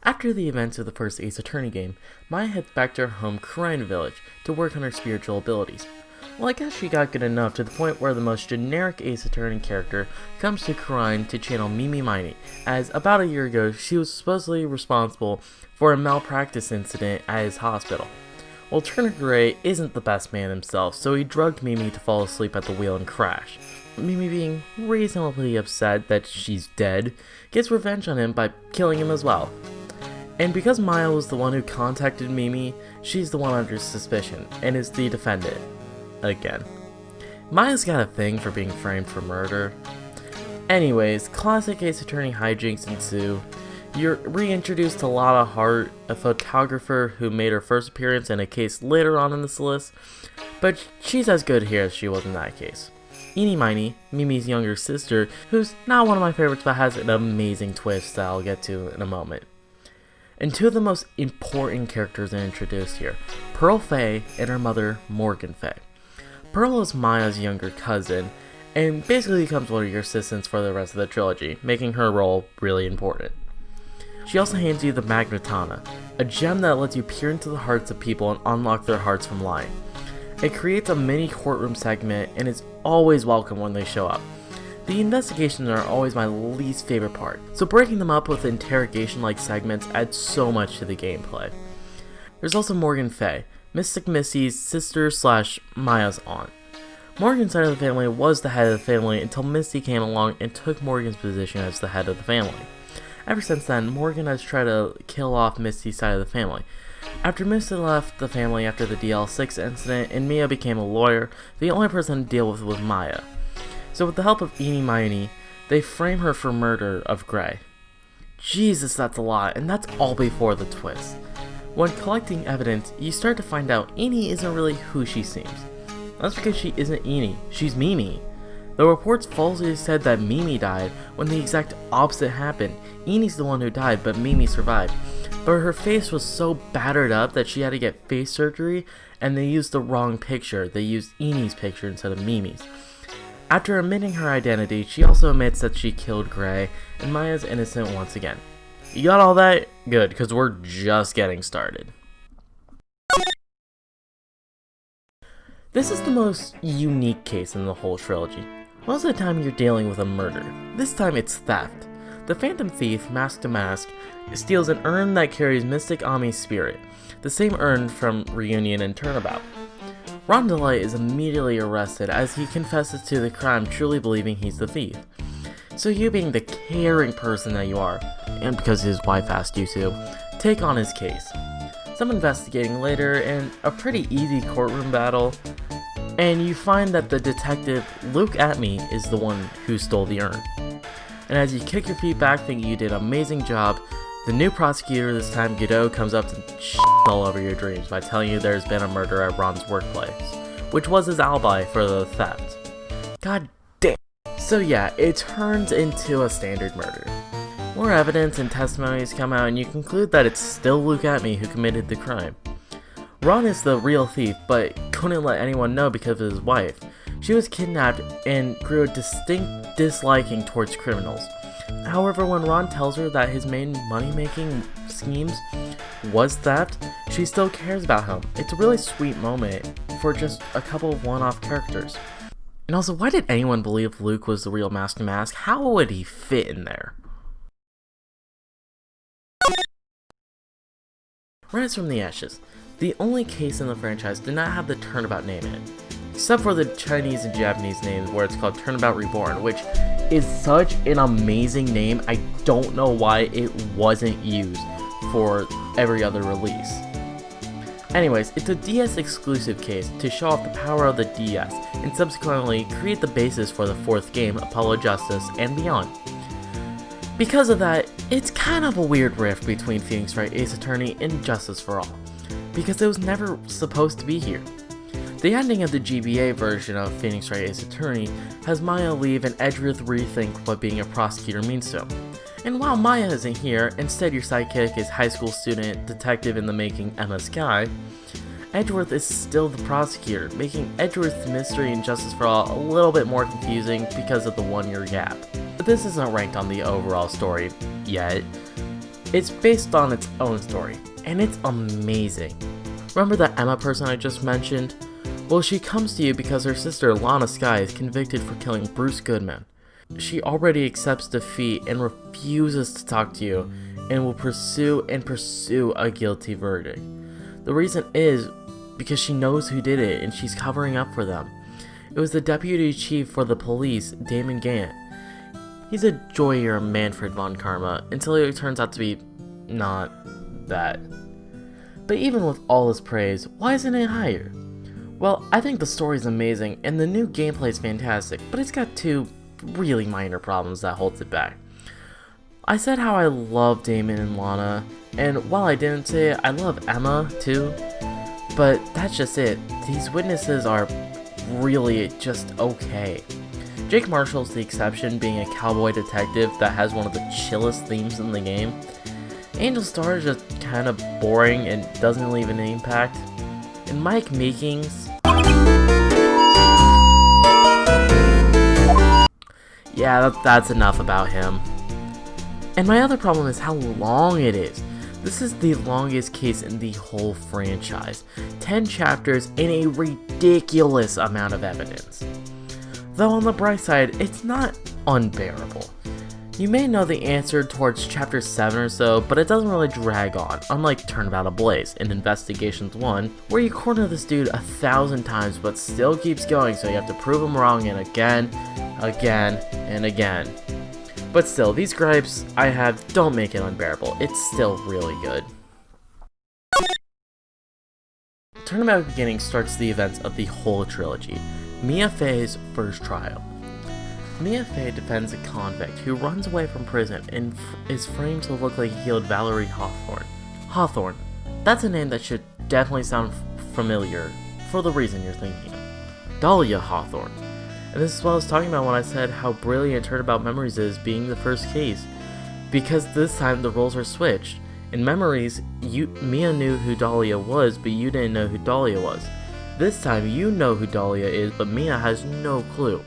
After the events of the first Ace Attorney game, Maya heads back to her home Kurain village to work on her spiritual abilities. Well, I guess she got good enough to the point where the most generic Ace Attorney character comes to Kurain to channel Mimi Miney, as about a year ago she was supposedly responsible for a malpractice incident at his hospital. Well, Turner Gray isn't the best man himself, so he drugged Mimi to fall asleep at the wheel and crash. Mimi, being reasonably upset that she's dead, gets revenge on him by killing him as well. And because Maya was the one who contacted Mimi, she's the one under suspicion, and is the defendant. Again. Maya's got a thing for being framed for murder. Anyways, classic Ace Attorney hijinks ensue. You're reintroduced to Lada Hart, a photographer who made her first appearance in a case later on in this list, but she's as good here as she was in that case. Eenie Miney, Mimi's younger sister, who's not one of my favorites but has an amazing twist that I'll get to in a moment. And two of the most important characters are introduced here, Pearl Faye and her mother, Morgan Faye. Pearl is Maya's younger cousin, and basically becomes one of your assistants for the rest of the trilogy, making her role really important. She also hands you the Magnetana, a gem that lets you peer into the hearts of people and unlock their hearts from lying. It creates a mini courtroom segment and is always welcome when they show up. The investigations are always my least favorite part, so breaking them up with interrogation-like segments adds so much to the gameplay. There's also Morgan Faye, Mystic Missy's sister / Maya's aunt. Morgan's side of the family was the head of the family until Misty came along and took Morgan's position as the head of the family. Ever since then, Morgan has tried to kill off Misty's side of the family. After Misty left the family after the DL6 incident and Mia became a lawyer, the only person to deal with was Maya. So with the help of Eenie Miney, they frame her for murder of Gray. Jesus, that's a lot, and that's all before the twist. When collecting evidence, you start to find out Eenie isn't really who she seems. That's because she isn't Eenie, she's Mimi. The reports falsely said that Mimi died when the exact opposite happened. Enie's the one who died, but Mimi survived. But her face was so battered up that she had to get face surgery, and they used the wrong picture. They used Enie's picture instead of Mimi's. After admitting her identity, she also admits that she killed Gray, and Maya's innocent once again. You got all that? Good, because we're just getting started. This is the most unique case in the whole trilogy. Most of the time you're dealing with a murder. This time it's theft. The Phantom Thief, Mask to Mask, steals an urn that carries Mystic Ami's spirit, the same urn from Reunion and Turnabout. Ron DeLite is immediately arrested as he confesses to the crime, truly believing he's the thief. So you, being the caring person that you are, and because his wife asked you to, take on his case. Some investigating later, and a pretty easy courtroom battle, and you find that the detective, Luke Atmey, is the one who stole the urn. And as you kick your feet back thinking you did an amazing job, the new prosecutor, this time Godot, comes up to shit all over your dreams by telling you there's been a murder at Ron's workplace, which was his alibi for the theft. God damn. So yeah, it turns into a standard murder. More evidence and testimonies come out and you conclude that it's still Luke Atmey who committed the crime. Ron is the real thief, but couldn't let anyone know because of his wife. She was kidnapped and grew a distinct disliking towards criminals. However, when Ron tells her that his main money-making schemes was theft, she still cares about him. It's a really sweet moment for just a couple of one-off characters. And also, why did anyone believe Luke was the real Mask to Mask? How would he fit in there? Rise from the Ashes. The only case in the franchise did not have the Turnabout name in it, except for the Chinese and Japanese names where it's called Turnabout Reborn, which is such an amazing name. I don't know why it wasn't used for every other release. Anyways, it's a DS exclusive case to show off the power of the DS and subsequently create the basis for the fourth game, Apollo Justice, and beyond. Because of that, it's kind of a weird rift between Phoenix Wright Ace Attorney and Justice for All, because it was never supposed to be here. The ending of the GBA version of Phoenix Wright Ace Attorney has Maya leave and Edgeworth rethink what being a prosecutor means to him. And while Maya isn't here, instead your sidekick is high school student detective in the making Emma Skye, Edgeworth is still the prosecutor, making Edgeworth's mystery and Justice for All a little bit more confusing because of the 1-year gap. But this isn't ranked on the overall story yet. It's based on its own story, and it's amazing. Remember that Emma person I just mentioned? Well, she comes to you because her sister Lana Skye is convicted for killing Bruce Goodman. She already accepts defeat and refuses to talk to you, and will pursue a guilty verdict. The reason is because she knows who did it and she's covering up for them. It was the deputy chief for the police, Damon Gant. He's a joyer Manfred von Karma until it turns out to be not that. But even with all this praise, why isn't it higher? Well, I think the story's amazing and the new gameplay is fantastic, but it's got two really minor problems that holds it back. I said how I love Damon and Lana, and while I didn't say it, I love Emma too, but that's just it. These witnesses are really just okay. Jake Marshall's the exception, being a cowboy detective that has one of the chillest themes in the game. Angel Star is just kind of boring and doesn't leave an impact. And Mike Meekings, yeah, that's enough about him. And my other problem is how long it is. This is the longest case in the whole franchise. 10 chapters and a ridiculous amount of evidence. Though on the bright side, it's not unbearable. You may know the answer towards chapter 7 or so, but it doesn't really drag on, unlike Turnabout Ablaze in Investigations 1, where you corner this dude 1,000 times but still keeps going, so you have to prove him wrong and again, and again. But still, these gripes I have don't make it unbearable. It's still really good. Turnabout Beginning starts the events of the whole trilogy, Mia Faye's first trial. Mia Faye defends a convict who runs away from prison and is framed to look like he killed Valerie Hawthorne. Hawthorne, that's a name that should definitely sound familiar for the reason you're thinking of. Dahlia Hawthorne. And this is what I was talking about when I said how brilliant Turnabout Memories is being the first case. Because this time the roles are switched. In Memories, Mia knew who Dahlia was, but you didn't know who Dahlia was. This time you know who Dahlia is, but Mia has no clue.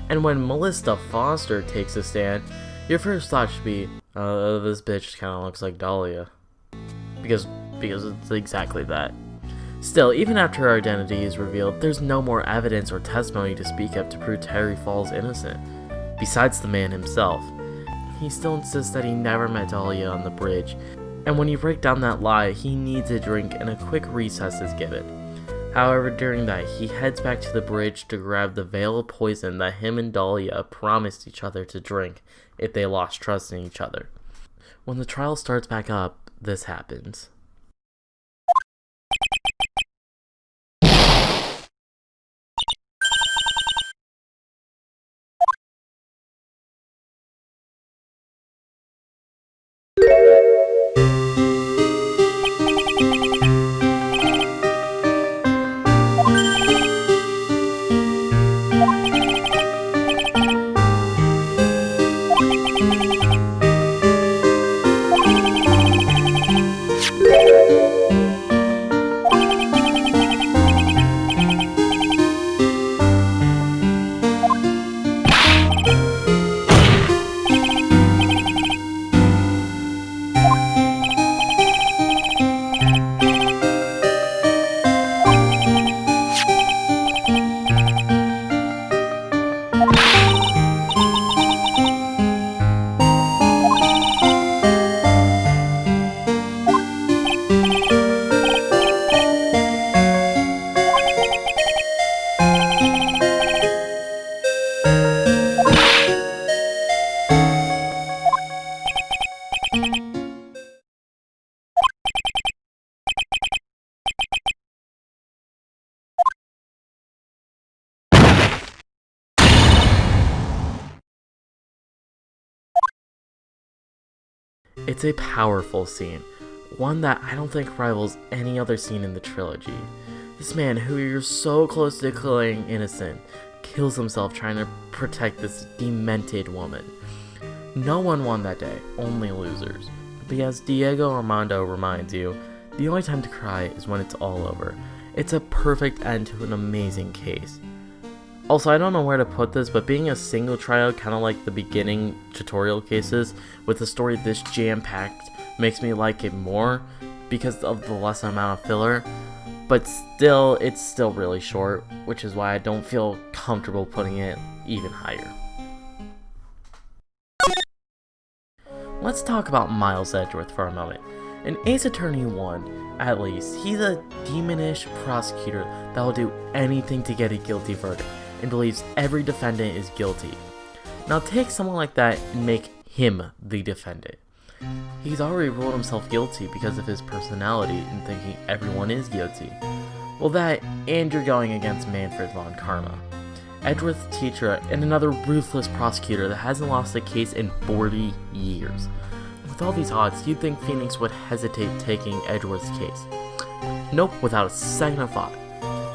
And when Melissa Foster takes a stand, your first thought should be, this bitch kinda looks like Dahlia. Because it's exactly that. Still, even after her identity is revealed, there's no more evidence or testimony to speak of to prove Terry Falls innocent, besides the man himself. He still insists that he never met Dahlia on the bridge, and when you break down that lie, he needs a drink and a quick recess is given. However, during that, he heads back to the bridge to grab the vial of poison that him and Dahlia promised each other to drink if they lost trust in each other. When the trial starts back up, this happens. It's a powerful scene, one that I don't think rivals any other scene in the trilogy. This man, who you're so close to declaring innocent, kills himself trying to protect this demented woman. No one won that day, only losers. But as Diego Armando reminds you, the only time to cry is when it's all over. It's a perfect end to an amazing case. Also, I don't know where to put this, but being a single trial, kind of like the beginning tutorial cases, with a story this jam-packed, makes me like it more because of the less amount of filler, but still, it's still really short, which is why I don't feel comfortable putting it even higher. Let's talk about Miles Edgeworth for a moment. In Ace Attorney 1, at least, he's a demonish prosecutor that will do anything to get a guilty verdict and believes every defendant is guilty. Now take someone like that and make him the defendant. He's already ruled himself guilty because of his personality and thinking everyone is guilty. Well, that, and you're going against Manfred von Karma, Edgeworth's teacher and another ruthless prosecutor that hasn't lost a case in 40 years. With all these odds, you'd think Phoenix would hesitate taking Edgeworth's case. Nope, without a second of thought,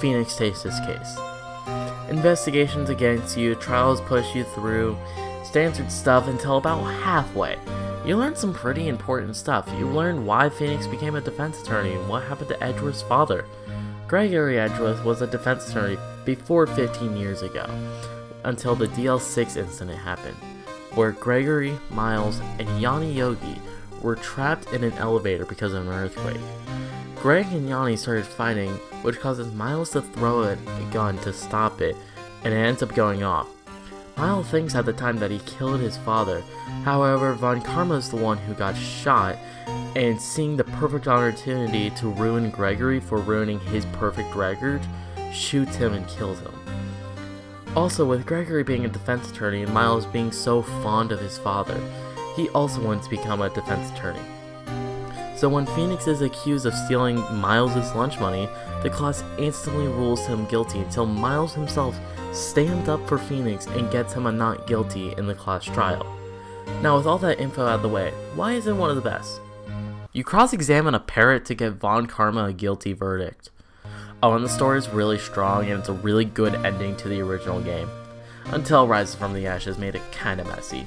Phoenix takes his case. Investigations against you, trials push you through, standard stuff until about halfway. You learn some pretty important stuff. You learn why Phoenix became a defense attorney and what happened to Edgeworth's father. Gregory Edgeworth was a defense attorney before 15 years ago, until the DL6 incident happened, where Gregory, Miles, and Yanni Yogi were trapped in an elevator because of an earthquake. Greg and Yanni started fighting, which causes Miles to throw a gun to stop it, and it ends up going off. Miles thinks at the time that he killed his father, however, Von Karma is the one who got shot, and seeing the perfect opportunity to ruin Gregory for ruining his perfect record, shoots him and kills him. Also, with Gregory being a defense attorney and Miles being so fond of his father, he also wants to become a defense attorney. So when Phoenix is accused of stealing Miles' lunch money, the class instantly rules him guilty until Miles himself stands up for Phoenix and gets him a not guilty in the class trial. Now with all that info out of the way, why is it one of the best? You cross-examine a parrot to get Von Karma a guilty verdict. Oh, and the story is really strong and it's a really good ending to the original game, until Rise from the Ashes made it kinda messy.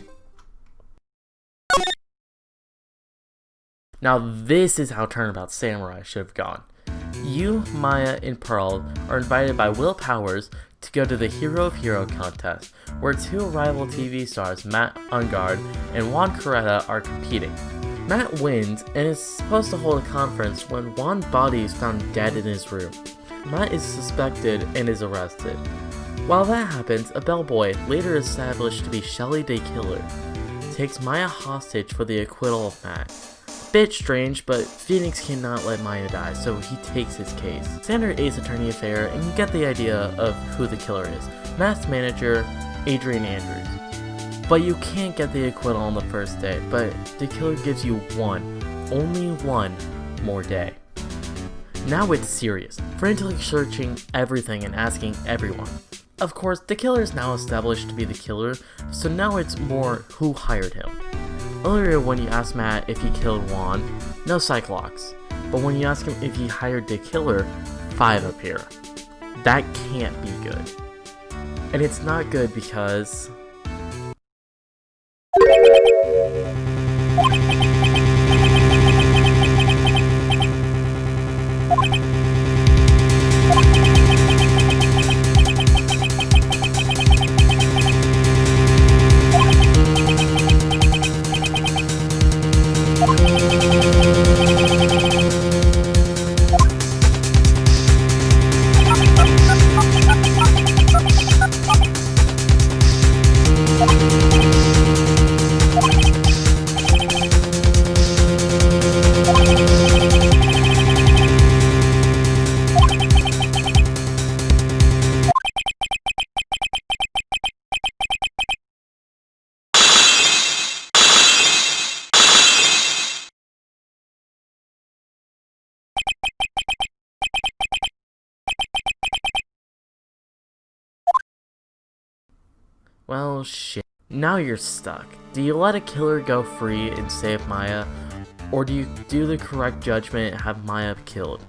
Now this is how Turnabout Samurai should have gone. You, Maya, and Pearl are invited by Will Powers to go to the Hero of Hero contest, where two rival TV stars, Matt Ungard and Juan Coretta, are competing. Matt wins and is supposed to hold a conference when Juan's body is found dead in his room. Matt is suspected and is arrested. While that happens, a bellboy, later established to be Shelly Day Killer, takes Maya hostage for the acquittal of Matt. Bit strange, but Phoenix cannot let Maya die, so he takes his case. Standard Ace Attorney affair, and you get the idea of who the killer is. Matt's manager, Adrian Andrews. But you can't get the acquittal on the first day, but the killer gives you only one more day. Now it's serious, frantically searching everything and asking everyone. Of course, the killer is now established to be the killer, so now it's more who hired him. Earlier when you asked Matt if he killed Juan, no psych locks. But when you ask him if he hired the killer, 5 appear. That can't be good. And it's not good because... Well, shit. Now you're stuck. Do you let a killer go free and save Maya, or do you do the correct judgment and have Maya killed?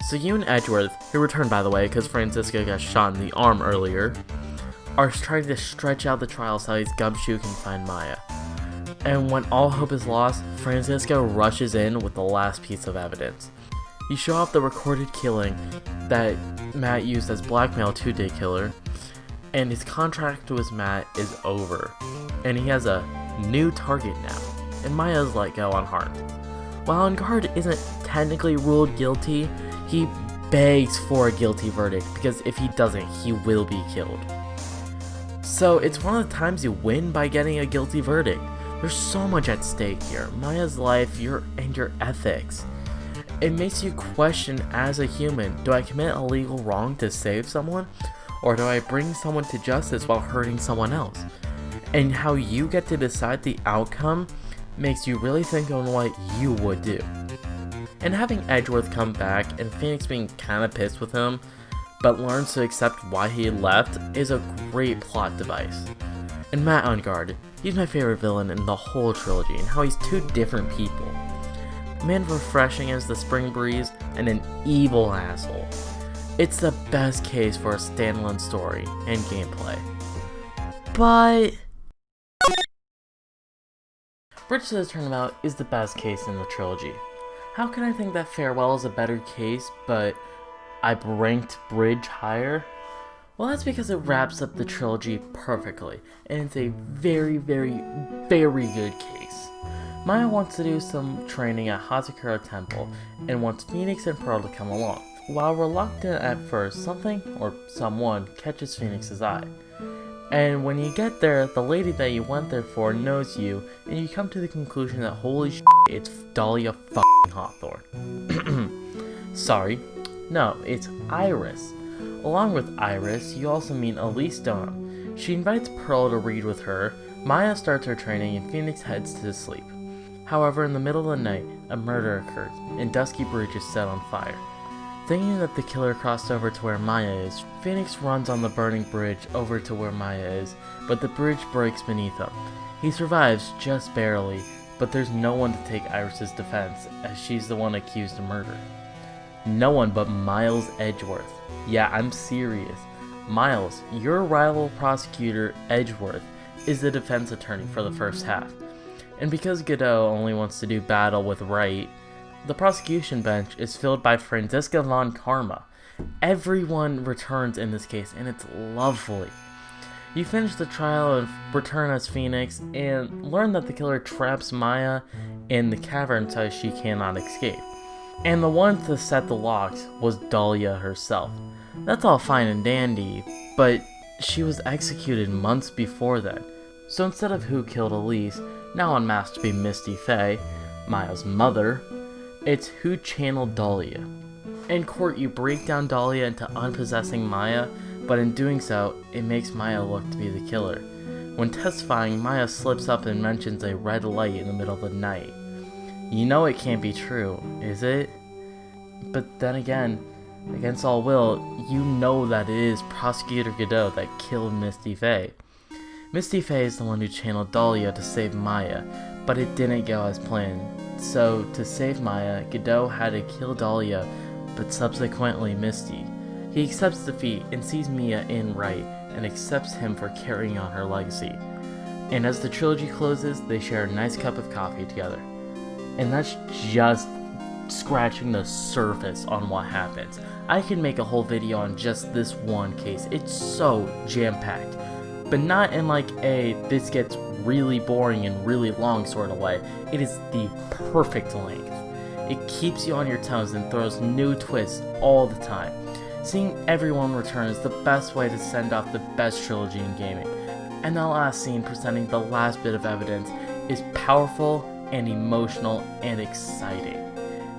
So you and Edgeworth, who returned by the way because Francisco got shot in the arm earlier, are trying to stretch out the trial so his gumshoe can find Maya. And when all hope is lost, Francisco rushes in with the last piece of evidence. You show off the recorded killing that Matt used as blackmail to the killer, and his contract with Matt is over, and he has a new target now, and Maya's let go unharmed. While On Guard isn't technically ruled guilty, he begs for a guilty verdict, because if he doesn't, he will be killed. So it's one of the times you win by getting a guilty verdict. There's so much at stake here, Maya's life, and your ethics. It makes you question as a human, do I commit a legal wrong to save someone? Or do I bring someone to justice while hurting someone else? And how you get to decide the outcome makes you really think on what you would do. And having Edgeworth come back and Phoenix being kinda pissed with him, but learns to accept why he left, is a great plot device. And Matt On Guard, he's my favorite villain in the whole trilogy, and how he's two different people. A man refreshing as the spring breeze, and an evil asshole. It's the best case for a standalone story and gameplay. But Bridge to the Turnabout is the best case in the trilogy. How can I think that Farewell is a better case, but I've ranked Bridge higher? Well, that's because it wraps up the trilogy perfectly, and it's a very, very, very good case. Maya wants to do some training at Hazakura Temple, and wants Phoenix and Pearl to come along. While reluctant at first, something, or someone, catches Phoenix's eye. And when you get there, the lady that you went there for knows you, and you come to the conclusion that holy shit, it's Dahlia f***ing Hawthorne. Sorry. No, it's Iris. Along with Iris, you also meet Elise Stoneham. She invites Pearl to read with her, Maya starts her training, and Phoenix heads to sleep. However, in the middle of the night, a murder occurs, and Dusky Bridge is set on fire. Thinking that the killer crossed over to where Maya is, Phoenix runs on the burning bridge over to where Maya is, but the bridge breaks beneath him. He survives just barely, but there's no one to take Iris's defense, as she's the one accused of murder. No one but Miles Edgeworth. Yeah, I'm serious. Miles, your rival prosecutor, Edgeworth, is the defense attorney for the first half. And because Godot only wants to do battle with Wright, the prosecution bench is filled by Franziska von Karma. Everyone returns in this case, and it's lovely. You finish the trial and return as Phoenix, and learn that the killer traps Maya in the cavern so she cannot escape. And the one to set the locks was Dahlia herself. That's all fine and dandy, but she was executed months before that. So instead of who killed Elise, now unmasked to be Misty Faye, Maya's mother, it's who channeled Dahlia. In court, you break down Dahlia into unpossessing Maya, but in doing so, it makes Maya look to be the killer. When testifying, Maya slips up and mentions a red light in the middle of the night. You know it can't be true, is it? But then again, against all will, you know that it is Prosecutor Godot that killed Misty Faye. Misty Faye is the one who channeled Dahlia to save Maya, but it didn't go as planned. So, to save Maya, Godot had to kill Dahlia, but subsequently Misty. He accepts defeat and sees Mia in Wright, and accepts him for carrying on her legacy. And as the trilogy closes, they share a nice cup of coffee together. And that's just scratching the surface on what happens. I can make a whole video on just this one case. It's so jam-packed. But not in like a this gets really boring and really long sort of way. It is the perfect length. It keeps you on your toes and throws new twists all the time. Seeing everyone return is the best way to send off the best trilogy in gaming. And the last scene presenting the last bit of evidence is powerful and emotional and exciting.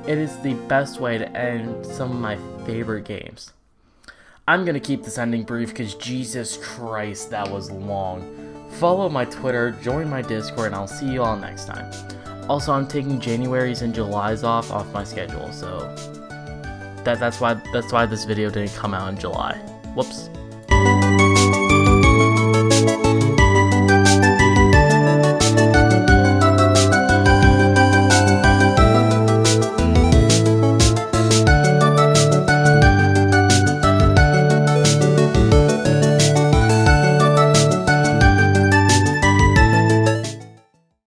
It is the best way to end some of my favorite games. I'm gonna keep this ending brief because Jesus Christ, that was long. Follow my Twitter, join my Discord, and I'll see you all next time. Also, I'm taking January's and July's off my schedule, so that's why this video didn't come out in July. Whoops.